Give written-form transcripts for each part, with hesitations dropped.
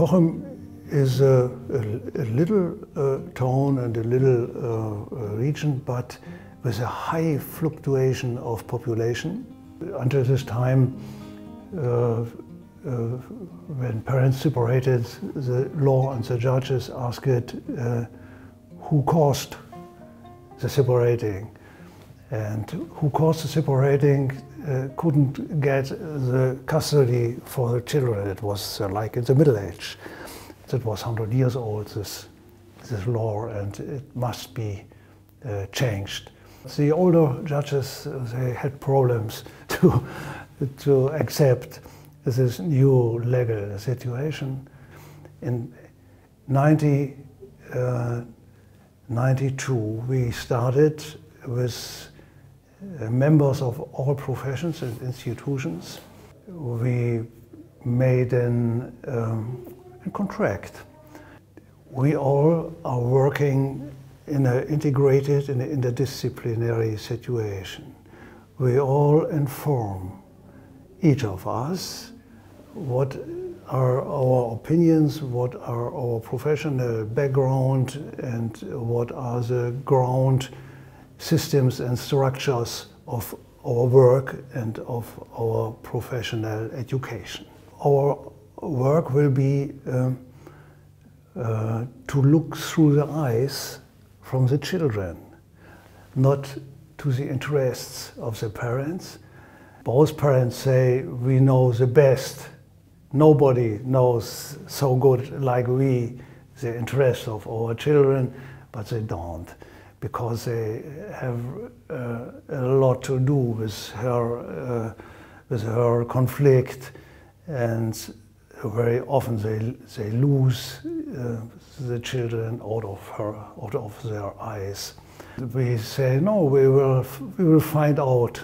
Cochem is a little town and a little region, but with a high fluctuation of population. Until this time, when parents separated, the law and the judges asked who caused the separating. And who caused the separating couldn't get the custody for the children. It was like in the Middle Age. It was 100 years old, this law, and it must be changed. The older judges, they had problems to accept this new legal situation. In 1992, we started with members of all professions and institutions. We made a contract. We all are working in an integrated, in an interdisciplinary situation. We all inform each of us what are our opinions, what are our professional background, and what are the ground systems and structures of our work and of our professional education. Our work will be to look through the eyes from the children, not to the interests of the parents. Both parents say, we know the best. Nobody knows so good like we the interests of our children, but they don't, because they have a lot to do with her conflict, and very often they lose the children out of their eyes. We say, no, we will find out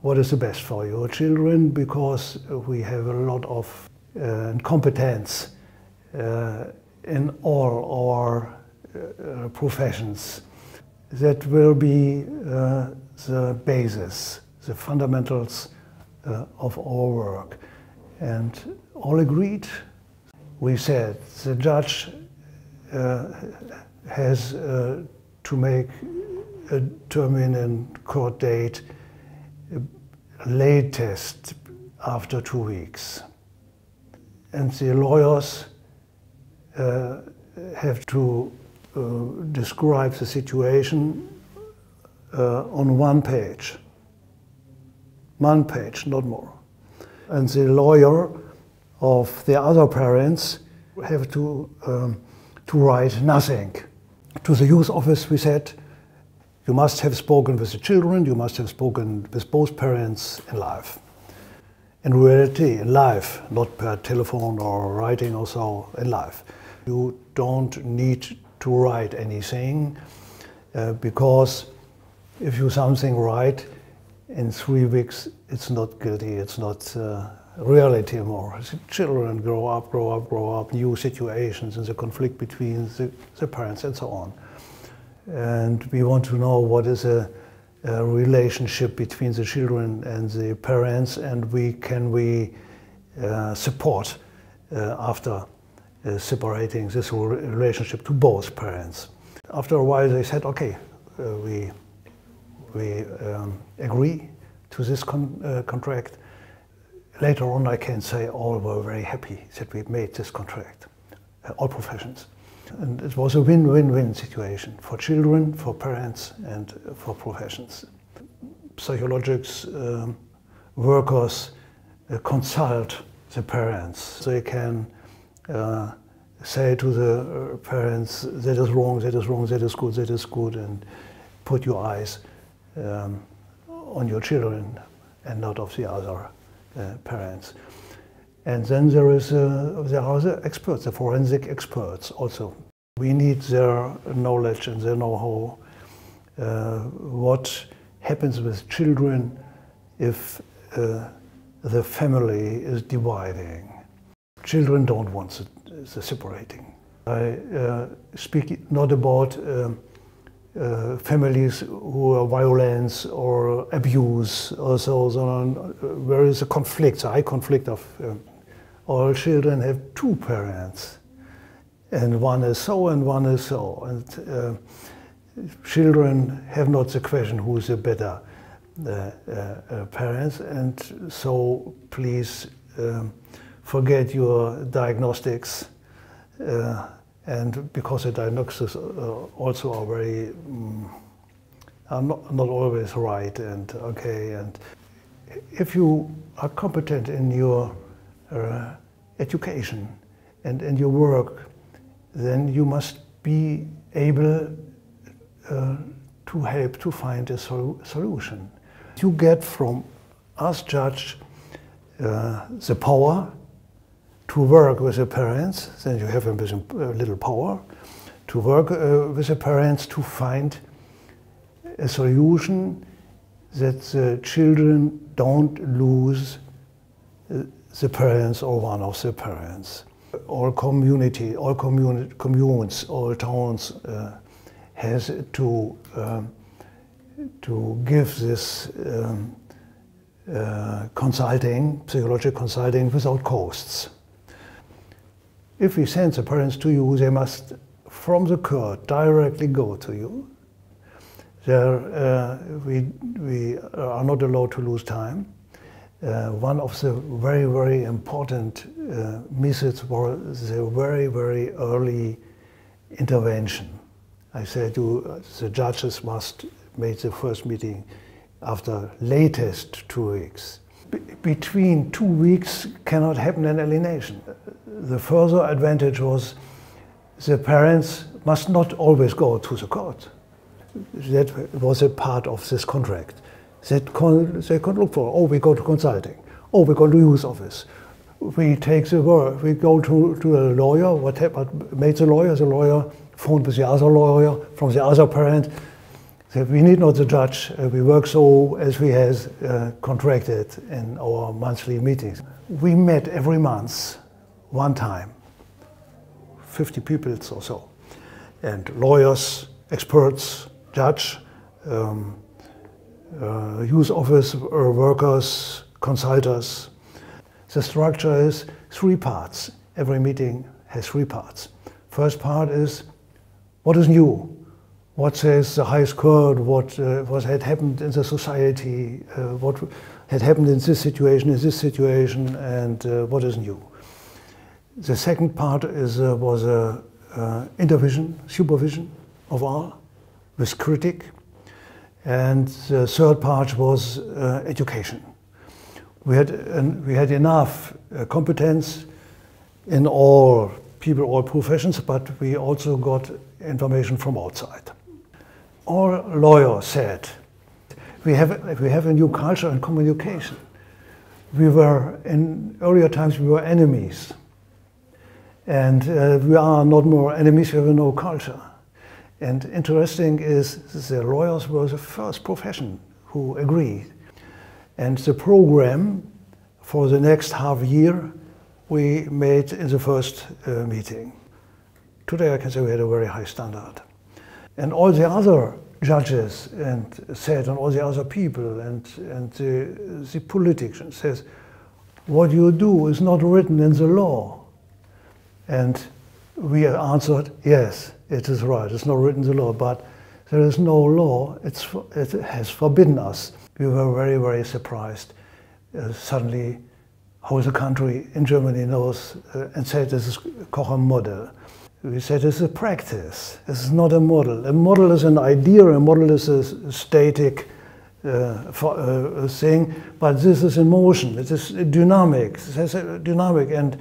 what is the best for your children, because we have a lot of competence in all our professions. That will be the basis, the fundamentals of our work. And all agreed. We said the judge has to make a termin in court date latest after 2 weeks. And the lawyers have to describe the situation on 1 page. 1 page, not more. And the lawyer of the other parents have to write nothing. To the youth office we said, you must have spoken with the children, you must have spoken with both parents in life. In reality, in life, not per telephone or writing or so, in life. You don't need to write anything, because if you something write, in 3 weeks it's not guilty, it's not reality more. The children grow up, new situations and the conflict between the parents and so on. And we want to know what is a relationship between the children and the parents, and can we support after separating this relationship to both parents. After a while they said, okay, we agree to this contract. Later on I can say all were very happy that we made this contract, all professions. And it was a win-win-win situation for children, for parents, and for professions. Psychologists, workers consult the parents. They can say to the parents, that is wrong, that is wrong, that is good, and put your eyes on your children and not of the other parents. And then there are the experts, the forensic experts also. We need their knowledge and their know-how. What happens with children if the family is dividing? Children don't want the separating. I speak not about families who are violence or abuse or so on, where is a conflict, a high conflict of all children have two parents, and one is so and one is so. And children have not the question who is the better parents, and so please forget your diagnostics, and because the diagnostics also are very are not always right and okay. And if you are competent in your education and in your work, then you must be able to help to find a solution. You get from us judge the power to work with the parents, then you have a little power to work with the parents to find a solution that the children don't lose the parents or one of the parents. All community, all communes, all towns has to give this consulting, psychological consulting without costs. If we send the parents to you, they must, from the court, directly go to you. There, we are not allowed to lose time. One of the very, very important methods was the very, very early intervention. I said the judges must make the first meeting after latest 2 weeks. Between 2 weeks cannot happen an alienation. The further advantage was the parents must not always go to the court. That was a part of this contract. They could look for, oh, we go to consulting, oh, we go to youth office. We take the work, we go to a lawyer, what made the lawyer phoned with the other lawyer from the other parent. Said, we need not the judge, we work so as we have contracted in our monthly meetings. We met every month, one time, 50 people or so, and lawyers, experts, judge, youth office workers, consultants. The structure is 3 parts. Every meeting has 3 parts. First part is what is new, what says the highest court, what had happened in the society, what had happened in this situation, and what is new. The second part is, was supervision of all, with critic. And the third part was education. We had enough competence in all people, all professions, but we also got information from outside. All lawyers said, we have a new culture in communication. We were, in earlier times, we were enemies. And we are not more enemies, we have a new culture. And interesting is the lawyers were the first profession who agreed. And the program for the next half year we made in the first meeting. Today I can say we had a very high standard. And all the other judges and said, and all the other people and the politicians says, what you do is not written in the law. And we answered, yes, it is right, it's not written in the law, but there is no law, it has forbidden us. We were very, very surprised suddenly how the country in Germany knows and said this is Cochem Model. We said this is a practice, this is not a model. A model is an idea, a model is a static thing, but this is in motion, it is dynamic, and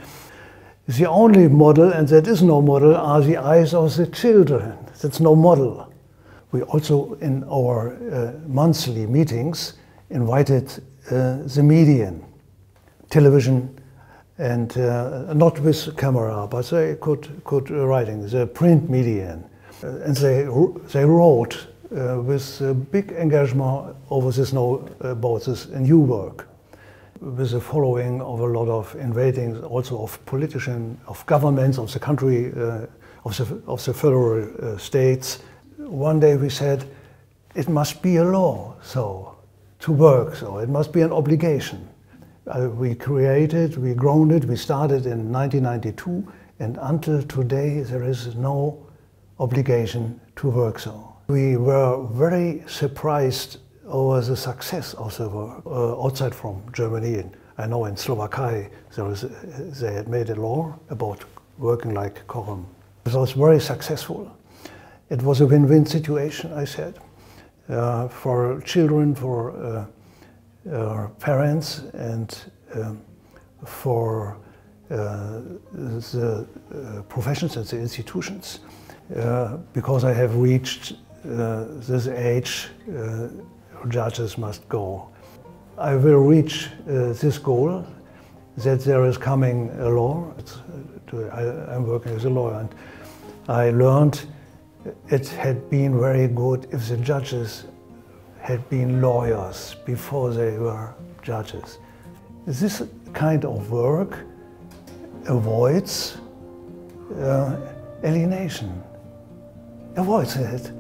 the only model, and that is no model, are the eyes of the children. That's no model. We also, in our monthly meetings, invited the median, television, and not with camera, but they could writing, the print median. And they wrote with big engagement over this about this new work, with the following of a lot of invading, also of politicians, of governments, of the country, of the federal states. One day we said, it must be a law, so, to work, so it must be an obligation. We created, we grown it, we started in 1992, and until today there is no obligation to work so. We were very surprised over the success of the work outside from Germany. And I know in Slovakia they had made a law about working like Cochem. It was very successful. It was a win-win situation, I said, for children, for parents, and for the professions and the institutions. Because I have reached this age, judges must go. I will reach this goal, that there is coming a law. I'm working as a lawyer, and I learned it had been very good if the judges had been lawyers before they were judges. This kind of work avoids alienation, avoids it.